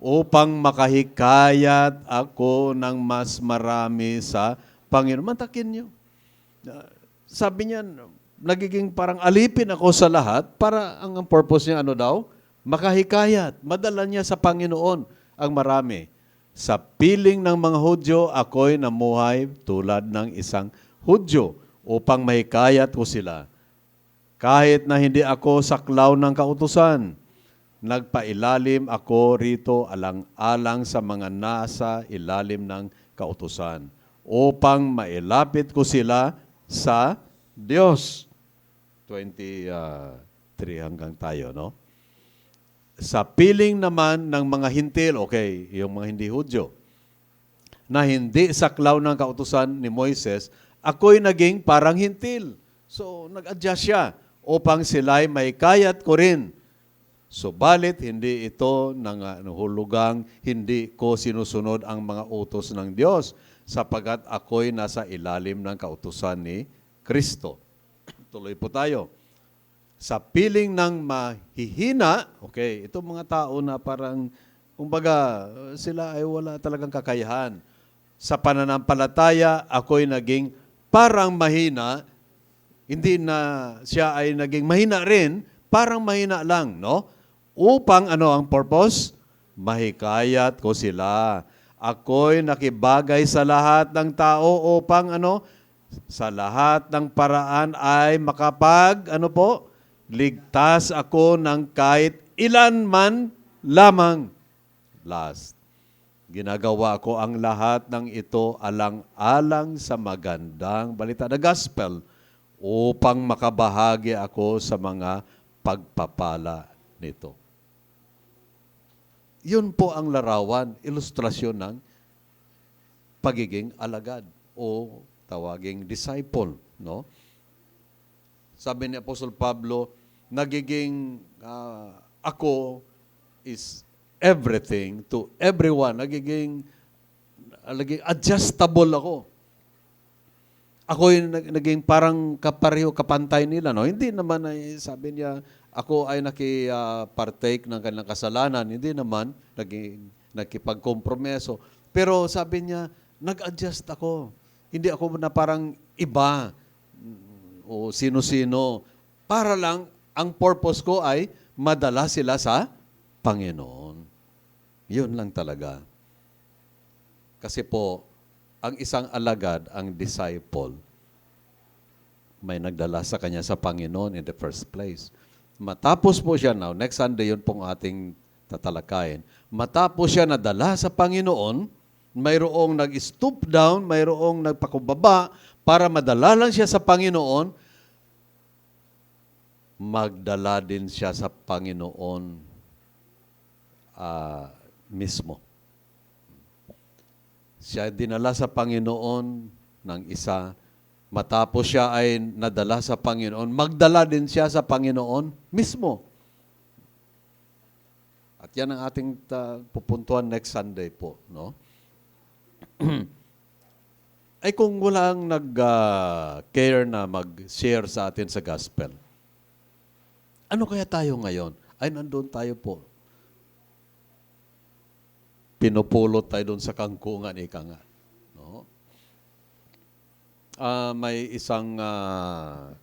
upang makahikayat ako ng mas marami sa Panginoon. Mantakin niyo. Sabi niya, nagiging parang alipin ako sa lahat para ang purpose niya ano daw? Makahikayat. Madala niya sa Panginoon ang marami. Sa piling ng mga Hudyo, ako'y namuhay tulad ng isang Hudyo upang mahikayat ko sila. Kahit na hindi ako saklaw ng kautusan, nagpailalim ako rito alang-alang sa mga nasa ilalim ng kautusan upang mailapit ko sila sa Diyos. 23 hanggang tayo, no? Sa piling naman ng mga hintil, okay, yung mga hindi Hudyo, na hindi saklaw ng kautusan ni Moises, ako'y naging parang hintil. So, nag-adjust siya upang sila'y may kayat ko rin. Subalit, hindi ito nangahulugang hindi ko sinusunod ang mga utos ng Diyos sapagat ako'y nasa ilalim ng kautusan ni Kristo. Tuloy po tayo. Sa piling ng mahihina, okay, itong mga tao na parang, kumbaga, sila ay wala talagang kakayahan. Sa pananampalataya, ako'y naging parang mahina, hindi na siya ay naging mahina rin, parang mahina lang, no? Upang ano ang purpose? Mahikayat ko sila. Ako'y nakibagay sa lahat ng tao upang ano? Sa lahat ng paraan ay ano po? Ligtas ako ng kahit ilan man lamang. Last. Ginagawa ko ang lahat ng ito alang-alang sa magandang balita na gospel upang makabahagi ako sa mga pagpapala nito. Yun po ang larawan, ilustrasyon ng pagiging alagad o tawaging disciple, no? Sabi ni Apostol Pablo, nagiging ako is everything to everyone. Nagiging adjustable ako. Ako yung naging parang kapareho, kapantay nila. No? Hindi naman ay, sabi niya, ako ay partake ng kanilang kasalanan. Hindi naman nakipagkompromeso. Pero sabi niya, nag-adjust ako. Hindi ako na parang iba o sino-sino. Para lang, ang purpose ko ay madala sila sa Panginoon. Yun lang talaga. Kasi po, ang isang alagad, ang disciple, may nagdala sa kanya sa Panginoon in the first place. Matapos po siya now, next Sunday yun pong ating tatalakayin. Matapos siya nadala sa Panginoon, mayroong nag-stoop down, mayroong nagpakumbaba para madala lang siya sa Panginoon, magdala din siya sa Panginoon mismo. Siya dinala sa Panginoon ng isa, matapos siya ay nadala sa Panginoon, magdala din siya sa Panginoon mismo. At yan ang ating pupuntuhan next Sunday po, no? Ay kung walang nag-care na mag-share sa atin sa gospel, ano kaya tayo ngayon? Ay, nandun tayo po. Pinupulot tayo doon sa kangkungan, ika nga. No? May isang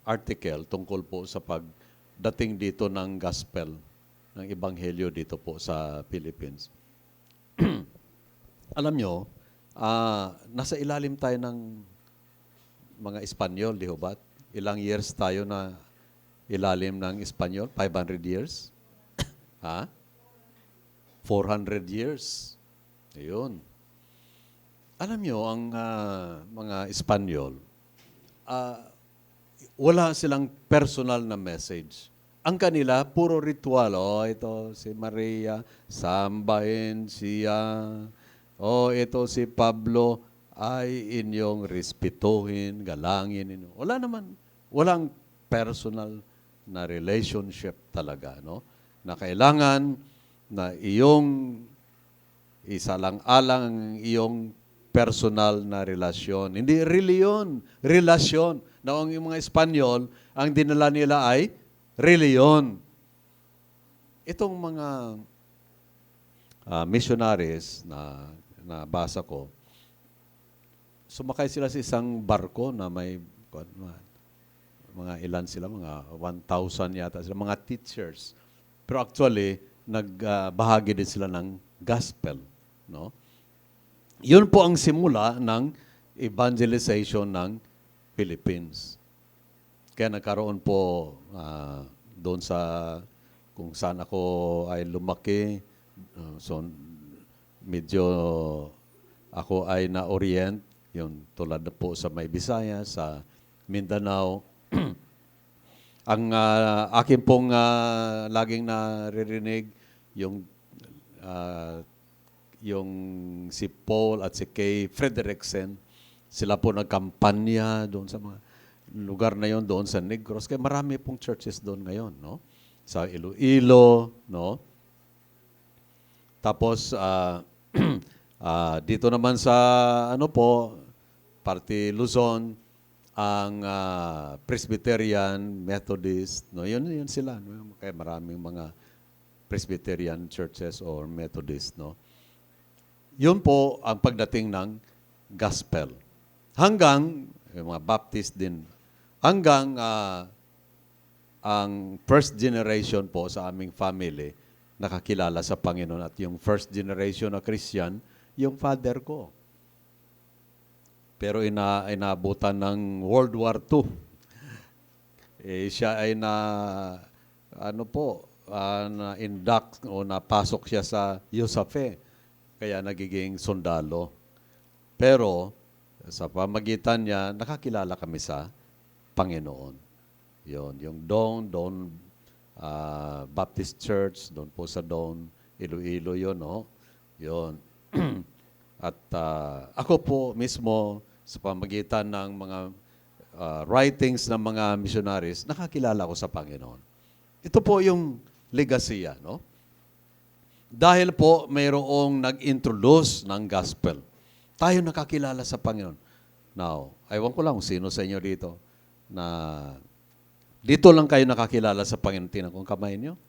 article tungkol po sa pagdating dito ng gospel, ng ebanghelyo dito po sa Philippines. Alam nyo, nasa ilalim tayo ng mga Espanyol, di ba? Ilang years tayo na ilalim ng Espanyol? 500 years? Ha? 400 years. Ayun. Alam nyo, ang mga Espanyol, wala silang personal na message. Ang kanila, puro ritual. Oh, ito si Maria, sambahin siya. Oh, ito si Pablo, ay inyong respetuhin, galangin inyo. Wala naman. Walang personal na relationship talaga, no? Na kailangan na iyong isalang-alang ang iyong personal na relasyon. Hindi reliyon, relasyon. Na ang mga Espanyol, ang dinala nila ay reliyon. Itong mga missionaries na nabasa ko, sumakay sila sa isang barko na may mga ilan sila, mga 1,000 yata sila, mga teachers. Pero actually, nagbahagi din sila ng gospel, no? Yun po ang simula ng evangelization ng Philippines. Kaya nagkaroon po doon sa kung saan ako ay lumaki. So, medyo ako ay na-orient, yun, tulad na po sa May Bisaya, sa Mindanao. Ang akin pong laging naririnig, ah, yung si Paul at si Kay Frederiksen, sila po nagkampanya doon sa mga lugar na yon doon sa Negros. Kaya marami pong churches doon ngayon, no? Sa Iloilo, no? Tapos, dito naman sa, ano po, parte Luzon, ang Presbyterian, Methodist, no? Yun sila, no? Kaya maraming mga Presbyterian churches or Methodist, no? Yun po ang pagdating ng gospel. Hanggang, yung mga Baptist din, hanggang ang first generation po sa aming family, nakakilala sa Panginoon. At yung first generation na Christian, yung father ko. Pero inaabutan ng World War II. Siya ay na-induct o napasok siya sa USAFE. Kaya nagiging sundalo. Pero sa pamagitan niya, nakakilala kami sa Panginoon. Yung Dawn Baptist Church, doon po sa Dawn, Iloilo yun, no? Yun. At ako po mismo, sa pamagitan ng mga writings ng mga missionaries, nakakilala ko sa Panginoon. Ito po yung legacy, no? Dahil po mayroong nag-introduce ng gospel. Tayo nakakilala sa Panginoon. Now, aywan ko lang kung sino sa inyo dito na dito lang kayo nakakilala sa Panginoon. Tingnan kong kamay niyo.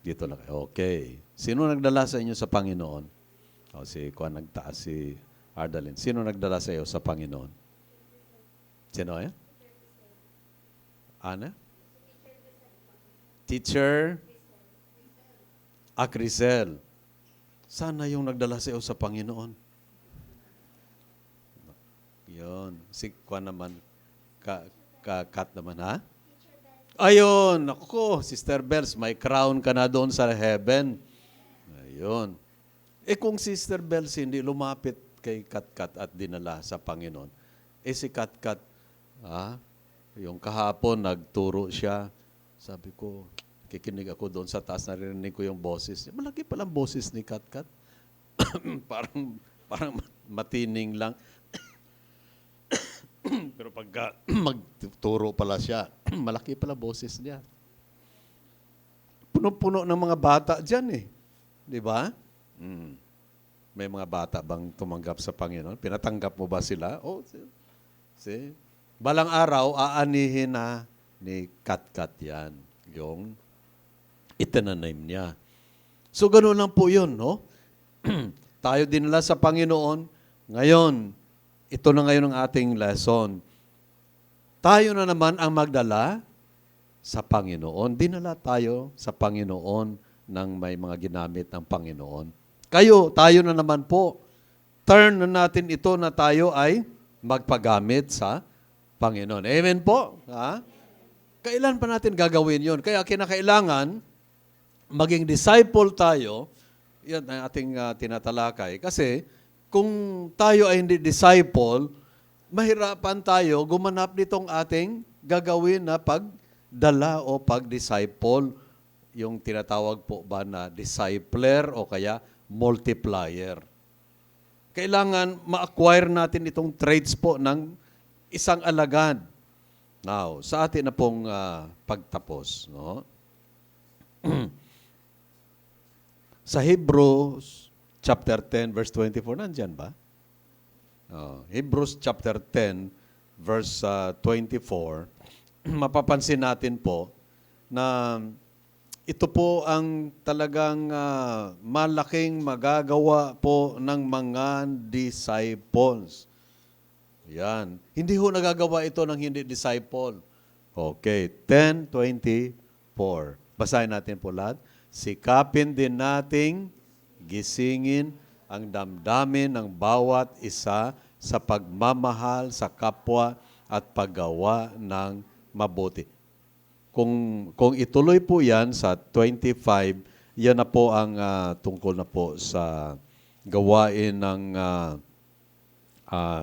Dito lang kayo. Okay. Sino nagdala sa inyo sa Panginoon? Si Juan nagtaas, si Ardalyn. Sino nagdala sa iyo sa Panginoon? Sino yan? Ana? Teacher? Crisel. Sana yung nagdala sa iyo sa Panginoon. Yun. Si Juan naman. Kat naman, ha? Ayun. Ako, Sister Bells, may crown ka na doon sa heaven. Ayun. Kung Sister Bells hindi lumapit kay Kat at dinala sa Panginoon, si Kat, yung kahapon nagturo siya, sabi ko, kikinig ako doon sa taas, narinig ko yung boses. Malaki palang boses ni Kat. parang matining lang. Pero pagka magturo pala siya, malaki pala boses niya. Puno-puno ng mga bata dyan eh. Di ba? May mga bata bang tumanggap sa Panginoon? Pinatanggap mo ba sila? See? Balang araw, aanihin na ni Kat yan. Yung itinanim niya. So, ganoon lang po yun, no? Tayo dinala sa Panginoon. Ngayon, ito na ngayon ang ating lesson. Tayo na naman ang magdala sa Panginoon. Dinala tayo sa Panginoon ng may mga ginamit ng Panginoon. Tayo na naman po. Turn na natin ito na tayo ay magpagamit sa Panginoon. Amen po? Ha? Kailan pa natin gagawin yon? Kaya kinakailangan maging disciple tayo. Yan ang ating tinatalakay. Kasi kung tayo ay hindi disciple, mahirapan tayo gumanap nitong ating gagawin na pagdala o pag-disciple. Yung tinatawag po ba na discipler o kaya multiplier. Kailangan ma-acquire natin itong traits po ng isang alagad. Now, sa atin na pong pagtapos, no? Sa Hebrews chapter 10 verse 24, nandyan ba? Hebrews chapter 10 verse 24, mapapansin natin po na ito po ang talagang malaking magagawa po ng mga disciples. Yan. Hindi ho nagagawa ito ng hindi disciple. Okay, 10:24. Basahin natin po lahat. Sikapin din nating gisingin ang damdamin ng bawat isa sa pagmamahal sa kapwa at paggawa ng mabuti. Kung ituloy po yan sa 25, yan na po ang tungkol na po sa gawain ng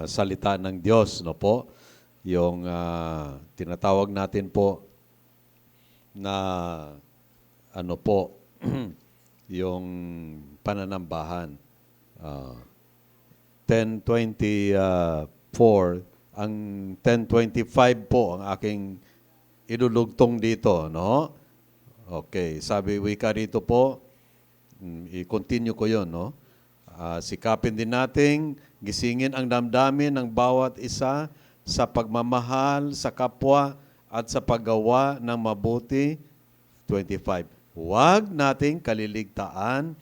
salita ng Diyos, no po? Yung tinatawag natin po na ano po, yung pananambahan. 10:24, ang 10:25 po ang aking idulugtong dito, no? Okay, sabi wika rito po, i-continue ko yon, no? Sikapin din nating gisingin ang damdamin ng bawat isa sa pagmamahal sa kapwa at sa paggawa ng mabuti. 25. Huwag nating kaliligtaan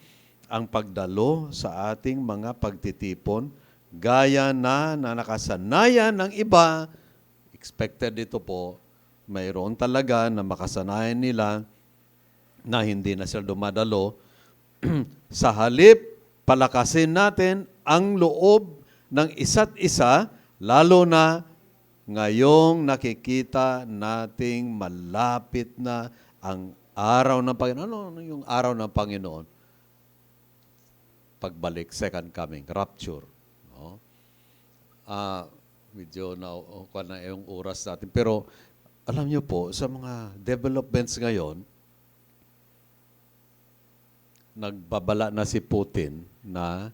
ang pagdalo sa ating mga pagtitipon gaya na nakasanayan ng iba. Expected dito po, mayroon talaga na makasanayan nila na hindi na sila dumadalo. Sa halip, palakasin natin ang loob ng isa't isa, lalo na ngayong nakikita nating malapit na ang araw ng Panginoon. Ano yung araw ng Panginoon? Pagbalik, second coming, rapture. No? Medyo nauukuha na yung oras natin. Pero alam niyo po, sa mga developments ngayon, nagbabala na si Putin na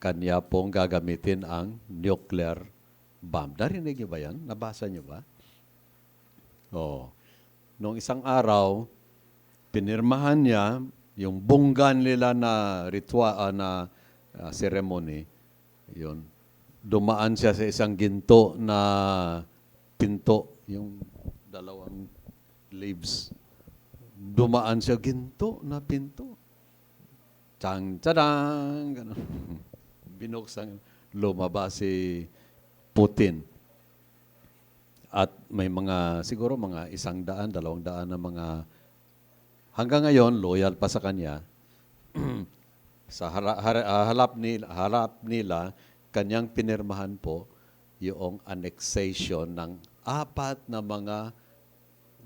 kanya pong gagamitin ang nuclear bomb. Narinig niyo ba yan? Nabasa niyo ba? Oo. Noong isang araw, pinirmahan niya yung bunggan nila na ritual na ceremony. Yun. Dumaan siya sa isang ginto na pinto, yung dalawang leaves. Dumaan siya, ginto na pinto. Tang-tadang! Ganun. Binuksan, lumabas si Putin. At may mga, siguro mga 100, 200 na mga, hanggang ngayon, loyal pa sa kanya. Sa harap nila, kanyang pinirmahan po yung annexation ng 4 na mga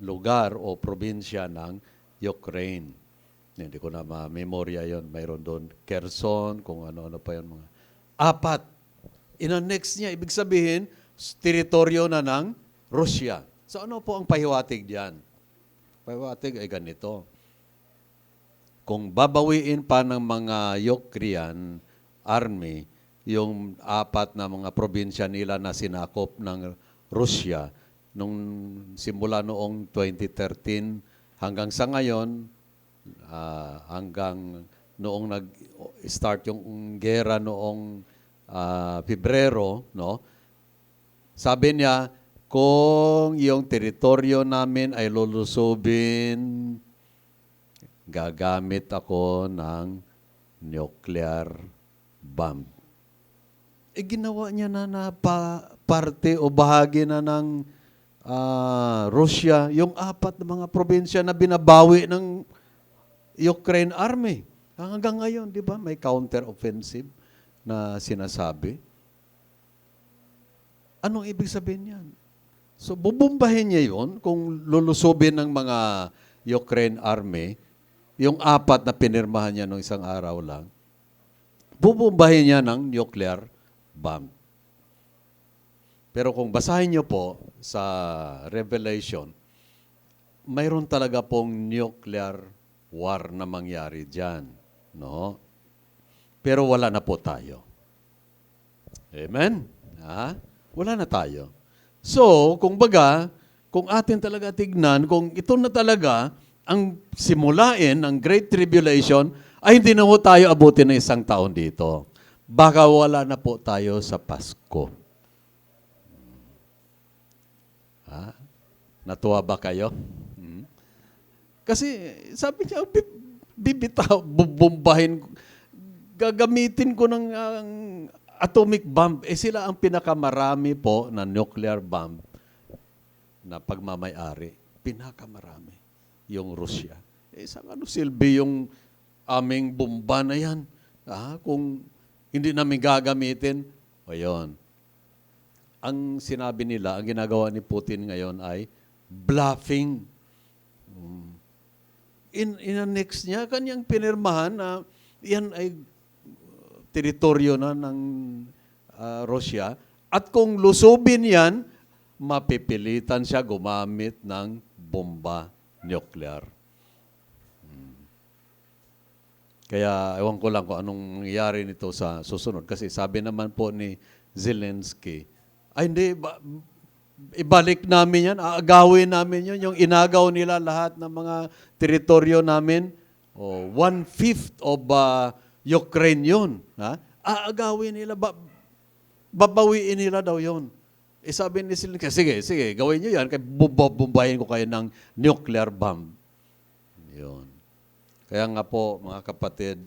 lugar o probinsya ng Ukraine. Hindi ko na ma-memorya yon. Mayroon doon Kherson, kung ano-ano pa yun. Mga 4. In-annex niya, ibig sabihin, teritoryo na ng Russia. So ano po ang pahiwatig diyan? Pahiwatig ay ganito. Kung babawiin pa ng mga Ukrainian army yung 4 na mga probinsya nila na sinakop ng Russia nung simula noong 2013 hanggang sa ngayon, hanggang noong nag-start yung gera noong Pebrero, no? Sabi niya, kung yung teritoryo namin ay lulusubin, gagamit ako ng nuclear bomb. Ginawa niya na parte o bahagi na ng Russia, yung 4 na mga probinsya na binabawi ng Ukraine Army. Hanggang ngayon, di ba, may counter-offensive na sinasabi. Anong ibig sabihin yan? So, bubumbahin niya yun kung lulusubin ng mga Ukraine Army, yung 4 na pinirmahan niya nung isang araw lang, bubumbahin niya ng nuclear bomb. Pero kung basahin niyo po sa Revelation, mayroon talaga pong nuclear war na mangyari dyan. No? Pero wala na po tayo. Amen? Wala na tayo. So, kung atin talaga tignan, kung ito na talaga ang simulain ng Great Tribulation, ay hindi na po tayo abutin ng 1 taon dito. Baka wala na po tayo sa Pasko. Natuwa ba kayo? Kasi sabi niya, bibitaw, bubombahin, gagamitin ko ng atomic bomb. Sila ang pinakamarami po na nuclear bomb na pagmamayari. Pinakamarami. Yung Russia. Isang silbi yung aming bomba na yan. Kung hindi namin gagamitin, o yun. Ang sinabi nila, ang ginagawa ni Putin ngayon ay bluffing. In-annex niya, kanyang pinirmahan na yan ay teritoryo na ng Russia. At kung lusubin yan, mapipilitan siya gumamit ng bomba nuclear. Kaya ewan ko lang kung anong nangyayari nito sa susunod. Kasi sabi naman po ni Zelensky, ay hindi, ibalik namin yan, aagawin namin yun, yung inagaw nila lahat ng mga teritoryo namin, 1/5 of Ukraine yun. Aagawin nila, babawiin nila daw yun. Sabi ni Zelensky, sige, gawin nyo yan, kaya bumbayin ko kayo ng nuclear bomb. Yun. Kaya nga po, mga kapatid,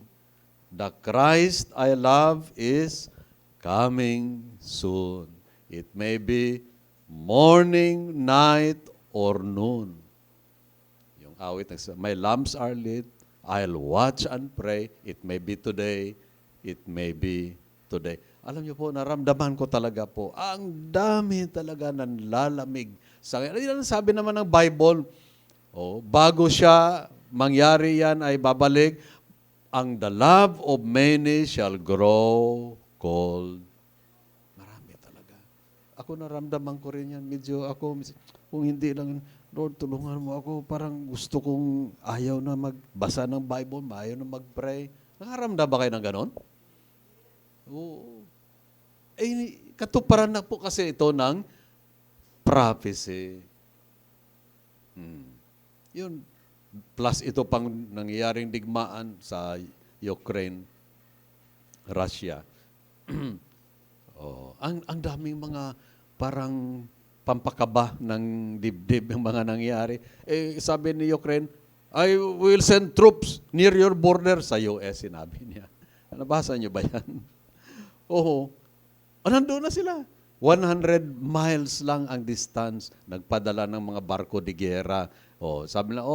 the Christ I love is coming soon. It may be morning, night, or noon. Yung awit, my lamps are lit, I'll watch and pray. It may be today, it may be today. Alam niyo po, naramdaman ko talaga po, ang dami talaga ng lalamig. Sabi naman ng Bible, bago siya mangyari yan ay babalik, the love of many shall grow cold. Marami talaga. Ako naramdaman ko rin yan. Medyo ako, kung hindi lang, Lord, tulungan mo ako. Parang gusto kong ayaw na magbasa ng Bible, ayaw na mag-pray. Nakaramdam ba kayo ng ganon? Oo. Katuparan na po kasi ito ng prophecy. Yun. Plus ito pang nangyayaring digmaan sa Ukraine, Russia. Ang daming mga parang pampakaba ng dibdib yung mga nangyari. Sabi ni Ukraine, I will send troops near your border sa US, sinabi niya. Nabasa niyo ba yan? Nandun na sila. 100 miles lang ang distance. Nagpadala ng mga barko de guerra. Sabi na,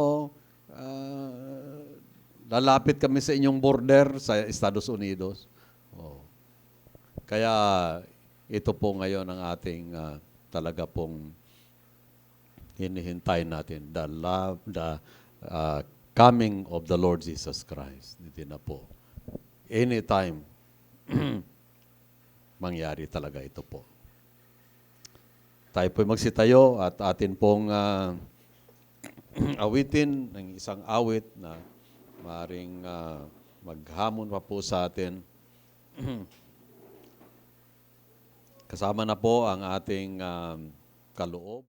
lalapit kami sa inyong border sa Estados Unidos. Kaya ito po ngayon ang ating talaga pong hinihintay natin. The coming of the Lord Jesus Christ. Hindi na po. Anytime, mangyari talaga ito po. Tayo po magsitayo at atin pong awitin ng isang awit na maaaring maghamon pa po sa atin. Kasama na po ang ating kaloob.